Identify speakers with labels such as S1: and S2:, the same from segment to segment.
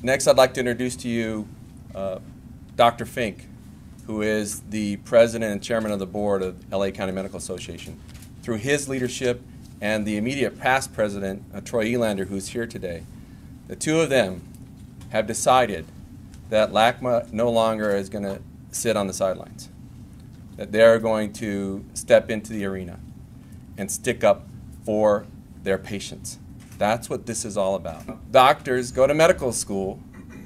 S1: Next, I'd like to introduce to you Dr. Fink, who is the president and chairman of the board of LA County Medical Association. Through his leadership and the immediate past president, Troy Elander, who's here today, the two of them have decided that LACMA no longer is going to sit on the sidelines, that they're going to step into the arena and stick up for their patients. That's what this is all about. Doctors go to medical school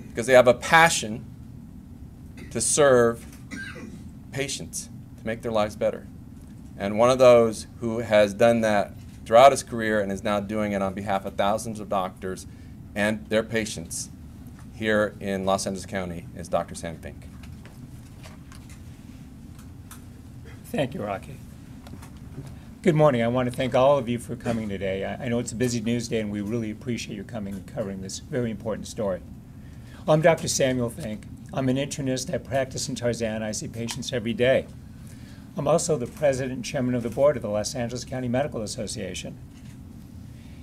S1: because they have a passion to serve patients, to make their lives better. And one of those who has done that throughout his career and is now doing it on behalf of thousands of doctors and their patients here in Los Angeles County is Dr. Sam Fink.
S2: Thank you, Rocky. Good morning. I want to thank all of you for coming today. I know it's a busy news day, and we really appreciate you coming and covering this very important story. I'm Dr. Samuel Fink. I'm an internist. I practice in Tarzana. I see patients every day. I'm also the president and chairman of the board of the Los Angeles County Medical Association.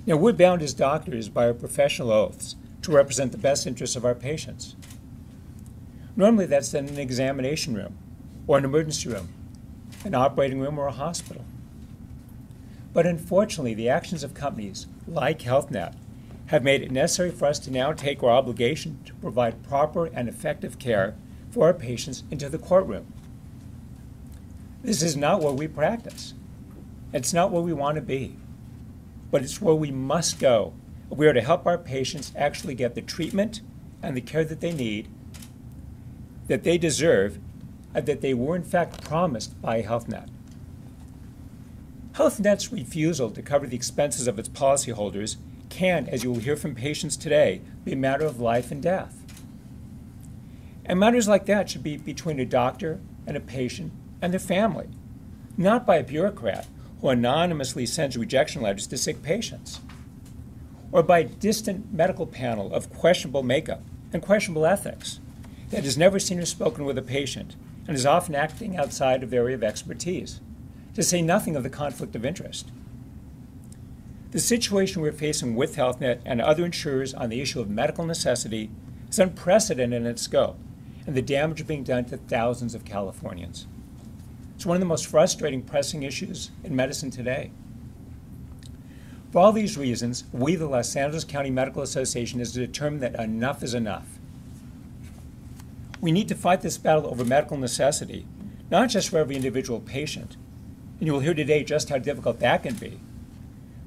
S2: Now, we're bound as doctors by our professional oaths to represent the best interests of our patients. Normally, that's done in an examination room or an emergency room, an operating room, or a hospital. But unfortunately, the actions of companies like HealthNet have made it necessary for us to now take our obligation to provide proper and effective care for our patients into the courtroom. This is not where we practice. It's not where we want to be. But it's where we must go if we are to help our patients actually get the treatment and the care that they need, that they deserve, and that they were in fact promised by HealthNet. HealthNet's refusal to cover the expenses of its policyholders can, as you will hear from patients today, be a matter of life and death. And matters like that should be between a doctor and a patient and their family, not by a bureaucrat who anonymously sends rejection letters to sick patients, or by a distant medical panel of questionable makeup and questionable ethics that has never seen or spoken with a patient and is often acting outside of their area of expertise, to say nothing of the conflict of interest. The situation we're facing with HealthNet and other insurers on the issue of medical necessity is unprecedented in its scope and the damage being done to thousands of Californians. It's one of the most frustrating, pressing issues in medicine today. For all these reasons, we, the Los Angeles County Medical Association, has determined that enough is enough. We need to fight this battle over medical necessity, not just for every individual patient, and you will hear today just how difficult that can be,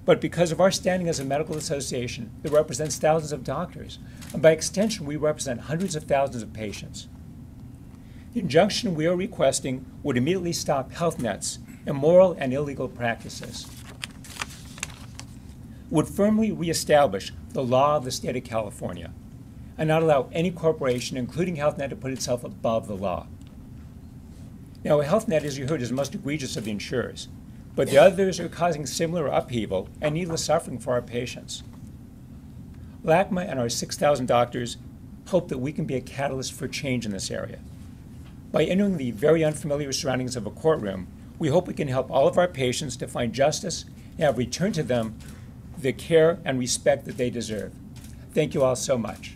S2: but because of our standing as a medical association that represents thousands of doctors, and by extension, we represent hundreds of thousands of patients. The injunction we are requesting would immediately stop HealthNet's immoral and illegal practices, would firmly reestablish the law of the state of California, and not allow any corporation, including HealthNet, to put itself above the law. Now, HealthNet, as you heard, is the most egregious of the insurers, but the others are causing similar upheaval and needless suffering for our patients. LACMA and our 6,000 doctors hope that we can be a catalyst for change in this area. By entering the very unfamiliar surroundings of a courtroom, we hope we can help all of our patients to find justice and have returned to them the care and respect that they deserve. Thank you all so much.